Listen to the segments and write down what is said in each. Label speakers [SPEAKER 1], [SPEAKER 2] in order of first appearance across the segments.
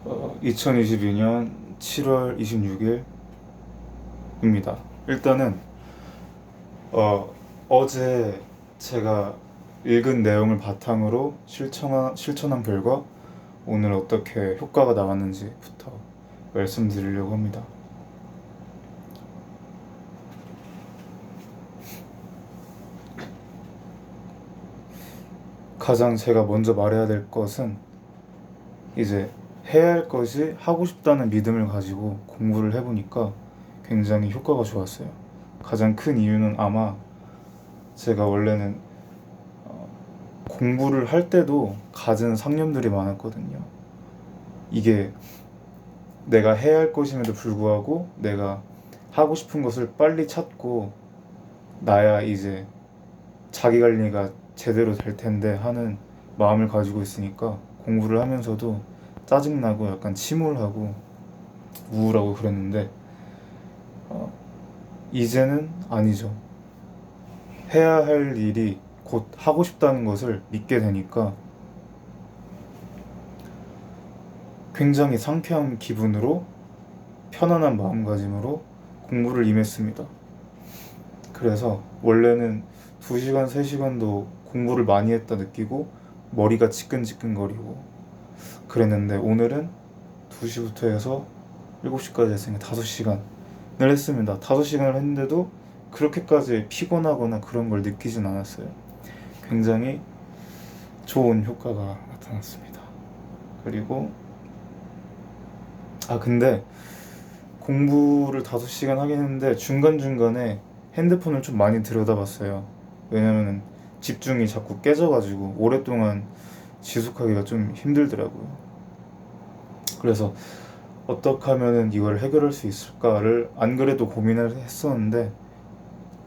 [SPEAKER 1] 2022년 7월 26일입니다. 일단은 어제 제가 읽은 내용을 바탕으로 실천한 결과 오늘 어떻게 효과가 나왔는지부터 말씀드리려고 합니다. 가장 제가 먼저 말해야 될 것은 이제 해야 할 것이 하고 싶다는 믿음을 가지고 공부를 해보니까 굉장히 효과가 좋았어요. 가장 큰 이유는 아마 제가 원래는 공부를 할 때도 갖은 상념들이 많았거든요. 이게 내가 해야 할 것임에도 불구하고 내가 하고 싶은 것을 빨리 찾고 나야 이제 자기 관리가 제대로 될 텐데 하는 마음을 가지고 있으니까 공부를 하면서도 짜증나고 약간 침울하고 우울하고 그랬는데 이제는 아니죠. 해야 할 일이 곧 하고 싶다는 것을 믿게 되니까 굉장히 상쾌한 기분으로 편안한 마음가짐으로 공부를 임했습니다. 그래서 원래는 2시간, 3시간도 공부를 많이 했다 느끼고 머리가 지끈지끈거리고 그랬는데 오늘은 2시부터 해서 7시까지 했으니까 5시간을 했습니다. 5시간을 했는데도 그렇게까지 피곤하거나 그런 걸 느끼진 않았어요. 굉장히 좋은 효과가 나타났습니다. 그리고 근데 공부를 5시간 하긴 했는데 중간중간에 핸드폰을 좀 많이 들여다봤어요. 왜냐면 집중이 자꾸 깨져가지고 오랫동안 지속하기가 좀 힘들더라고요. 그래서 어떻게 하면 이걸 해결할 수 있을까를 안 그래도 고민을 했었는데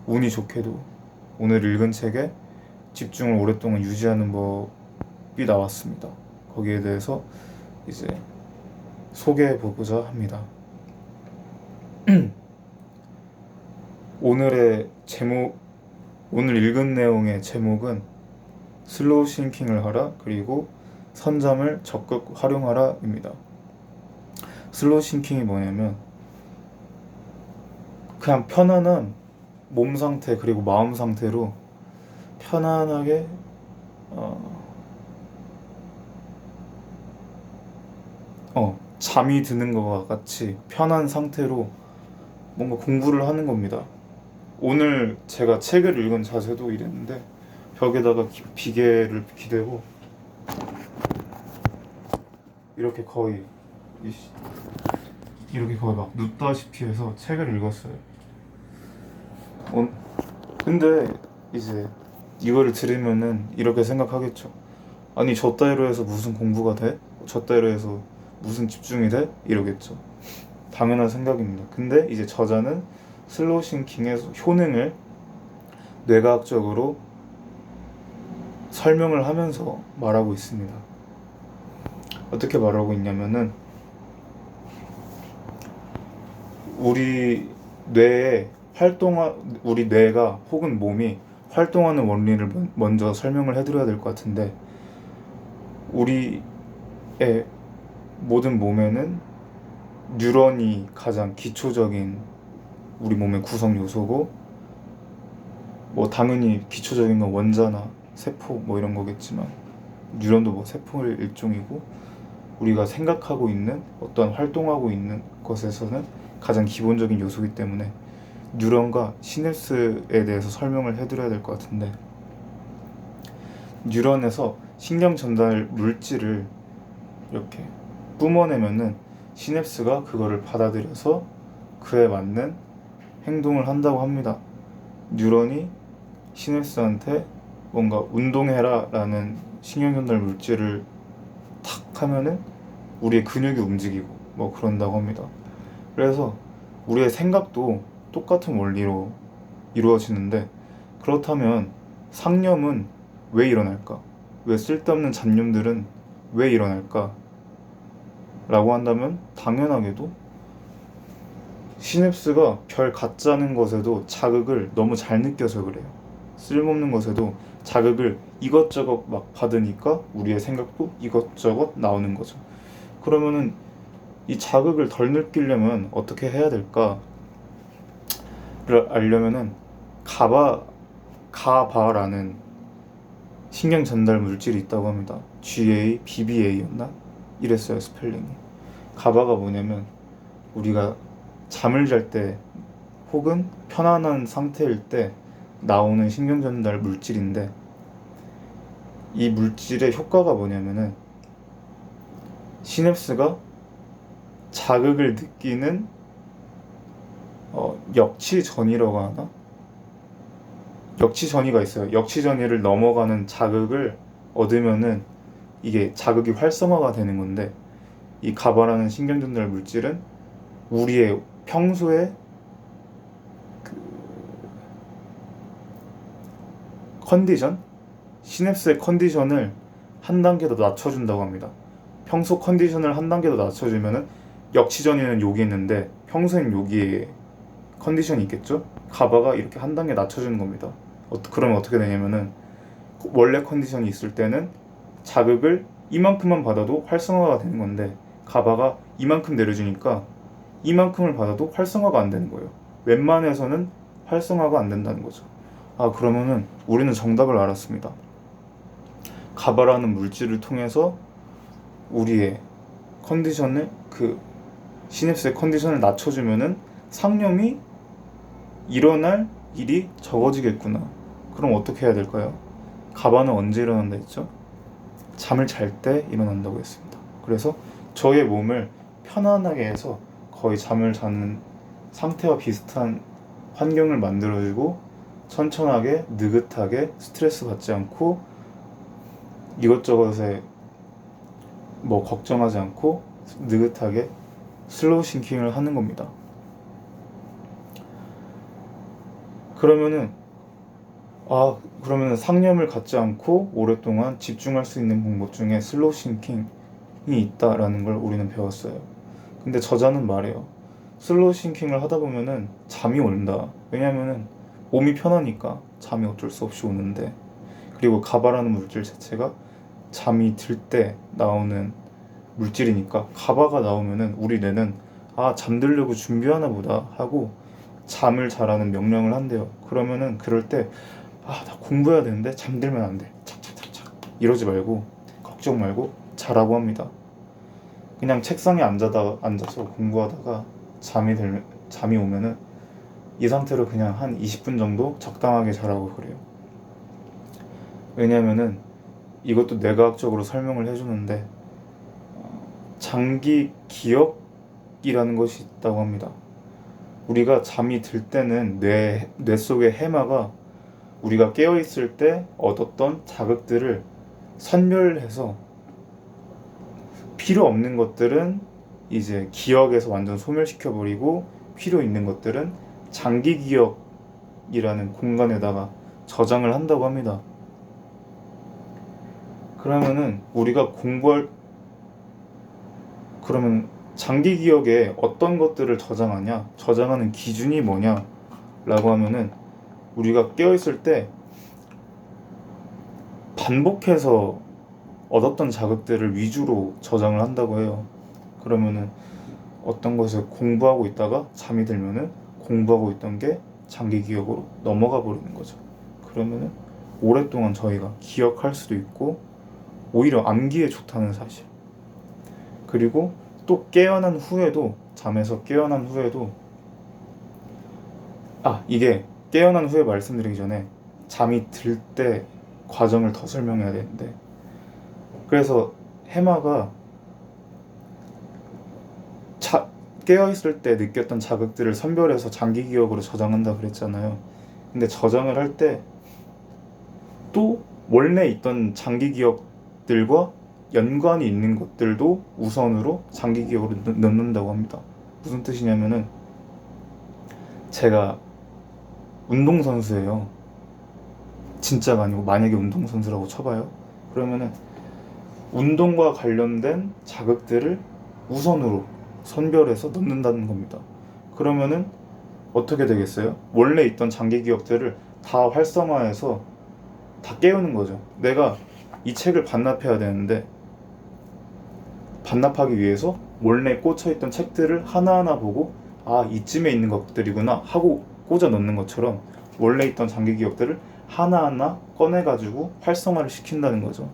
[SPEAKER 1] 운이 좋게도 오늘 읽은 책에 집중을 오랫동안 유지하는 법이 나왔습니다. 거기에 대해서 이제 소개해 보고자 합니다. 오늘 읽은 내용의 제목은 슬로우 싱킹을 하라 그리고 선잠을 적극 활용하라 입니다. 슬로우 싱킹이 뭐냐면 그냥 편안한 몸 상태 그리고 마음 상태로 편안하게 잠이 드는 것과 같이 편한 상태로 뭔가 공부를 하는 겁니다. 오늘 제가 책을 읽은 자세도 이랬는데 벽에다가 비계를 기대고 이렇게 거의 막 눕다시피 해서 책을 읽었어요. 근데 이제 이거를 들으면은 이렇게 생각하겠죠. 아니 저 따위로 해서 무슨 공부가 돼? 저 따위로 해서 무슨 집중이 돼? 이러겠죠. 당연한 생각입니다. 근데 이제 저자는 슬로우 싱킹의 효능을 뇌과학적으로 설명을 하면서 말하고 있습니다. 어떻게 말하고 있냐면은 우리 뇌가 혹은 몸이 활동하는 원리를 먼저 설명을 해드려야 될 것 같은데 우리의 모든 몸에는 뉴런이 가장 기초적인 우리 몸의 구성 요소고 당연히 기초적인 건 원자나 세포 이런 거겠지만 뉴런도 세포의 일종이고 우리가 생각하고 있는 어떠한 활동하고 있는 것에서는 가장 기본적인 요소이기 때문에 뉴런과 시냅스에 대해서 설명을 해드려야 될 것 같은데 뉴런에서 신경 전달 물질을 이렇게 뿜어내면은 시냅스가 그거를 받아들여서 그에 맞는 행동을 한다고 합니다. 뉴런이 시냅스한테 뭔가 운동해라 라는 신경 전달 물질을 탁 하면은 우리의 근육이 움직이고 그런다고 합니다. 그래서 우리의 생각도 똑같은 원리로 이루어지는데 그렇다면 상념은 왜 일어날까? 왜 쓸데없는 잡념들은 왜 일어날까? 라고 한다면 당연하게도 시냅스가 별 같자는 것에도 자극을 너무 잘 느껴서 그래요. 쓸모없는 것에도 자극을 이것저것 막 받으니까 우리의 생각도 이것저것 나오는 거죠. 그러면은 이 자극을 덜 느끼려면 어떻게 해야 될까를 알려면은 가바라는 신경 전달 물질이 있다고 합니다. GABBA였나? 이랬어요, 스펠링이. 가바가 뭐냐면 우리가 잠을 잘 때 혹은 편안한 상태일 때 나오는 신경 전달 물질인데, 이 물질의 효과가 뭐냐면은 시냅스가 자극을 느끼는 역치전이라고 하나? 역치전이가 있어요. 역치전이를 넘어가는 자극을 얻으면은 이게 자극이 활성화가 되는 건데, 이 가바라는 신경 전달 물질은 우리의 평소에 컨디션? 시냅스의 컨디션을 한 단계 더 낮춰준다고 합니다. 평소 컨디션을 한 단계 더 낮춰주면은 역치전에는 여기 있는데 평소엔 여기에 컨디션이 있겠죠? 가바가 이렇게 한 단계 낮춰주는 겁니다. 그러면 어떻게 되냐면은 원래 컨디션이 있을 때는 자극을 이만큼만 받아도 활성화가 되는 건데, 가바가 이만큼 내려주니까 이만큼을 받아도 활성화가 안 되는 거예요. 웬만해서는 활성화가 안 된다는 거죠. 그러면은 우리는 정답을 알았습니다. 가바라는 물질을 통해서 우리의 컨디션을, 시냅스의 컨디션을 낮춰주면은 상념이 일어날 일이 적어지겠구나. 그럼 어떻게 해야 될까요? 가바는 언제 일어난다 했죠? 잠을 잘 때 일어난다고 했습니다. 그래서 저의 몸을 편안하게 해서 거의 잠을 자는 상태와 비슷한 환경을 만들어주고, 천천하게 느긋하게 스트레스 받지 않고 이것저것에 걱정하지 않고 느긋하게 슬로우 싱킹을 하는 겁니다. 그러면은 상념을 갖지 않고 오랫동안 집중할 수 있는 방법 중에 슬로우 싱킹이 있다라는 걸 우리는 배웠어요. 근데 저자는 말해요. 슬로우 싱킹을 하다 보면은 잠이 온다. 왜냐면은 몸이 편하니까 잠이 어쩔 수 없이 오는데, 그리고 가바라는 물질 자체가 잠이 들 때 나오는 물질이니까 가바가 나오면은 우리 뇌는 잠들려고 준비하나 보다 하고 잠을 자라는 명령을 한대요. 그러면은 그럴 때 나 공부해야 되는데 잠들면 안 돼. 착착착착 이러지 말고, 걱정 말고 자라고 합니다. 그냥 책상에 앉아서 공부하다가 잠이 오면은 이 상태로 그냥 한 20분 정도 적당하게 자라고 그래요. 왜냐면은 이것도 뇌과학적으로 설명을 해주는데, 장기 기억이라는 것이 있다고 합니다. 우리가 잠이 들 때는 뇌 속의 해마가 우리가 깨어있을 때 얻었던 자극들을 선별해서 필요 없는 것들은 이제 기억에서 완전 소멸시켜버리고, 필요 있는 것들은 장기 기억이라는 공간에다가 저장을 한다고 합니다. 그러면은 우리가 그러면 장기 기억에 어떤 것들을 저장하냐? 저장하는 기준이 뭐냐? 라고 하면은 우리가 깨어있을 때 반복해서 얻었던 자극들을 위주로 저장을 한다고 해요. 그러면은 어떤 것을 공부하고 있다가 잠이 들면은 공부하고 있던 게 장기 기억으로 넘어가 버리는 거죠. 그러면은 오랫동안 저희가 기억할 수도 있고 오히려 암기에 좋다는 사실. 그리고 또 잠에서 깨어난 후에도 이게 깨어난 후에 말씀드리기 전에 잠이 들 때 과정을 더 설명해야 되는데, 그래서 해마가 깨어있을 때 느꼈던 자극들을 선별해서 장기 기억으로 저장한다 그랬잖아요. 근데 저장을 할 때 또 원래 있던 장기 기억들과 연관이 있는 것들도 우선으로 장기 기억으로 넣는다고 합니다. 무슨 뜻이냐면은, 제가 운동선수예요. 진짜가 아니고 만약에 운동선수라고 쳐봐요. 그러면은 운동과 관련된 자극들을 우선으로 선별해서 넣는다는 겁니다. 그러면은 어떻게 되겠어요? 원래 있던 장기 기억들을 다 활성화해서 다 깨우는 거죠. 내가 이 책을 반납해야 되는데 반납하기 위해서 원래 꽂혀있던 책들을 하나하나 보고 아 이쯤에 있는 것들이구나 하고 꽂아 넣는 것처럼 원래 있던 장기 기억들을 하나하나 꺼내가지고 활성화를 시킨다는 거죠.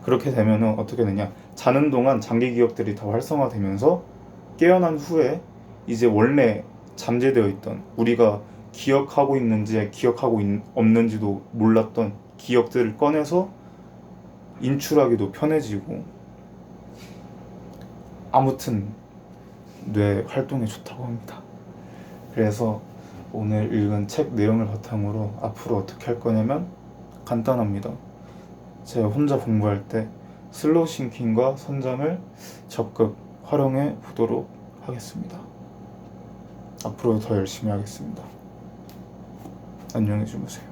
[SPEAKER 1] 그렇게 되면 어떻게 되냐, 자는 동안 장기 기억들이 다 활성화되면서 깨어난 후에 이제 원래 잠재되어 있던, 우리가 기억하고 있는지 기억하고 없는지도 몰랐던 기억들을 꺼내서 인출하기도 편해지고, 아무튼 뇌 활동에 좋다고 합니다. 그래서 오늘 읽은 책 내용을 바탕으로 앞으로 어떻게 할 거냐면 간단합니다. 제가 혼자 공부할 때 슬로우 싱킹과 선잠을 적극 활용해 보도록 하겠습니다. 앞으로 더 열심히 하겠습니다. 안녕히 주무세요.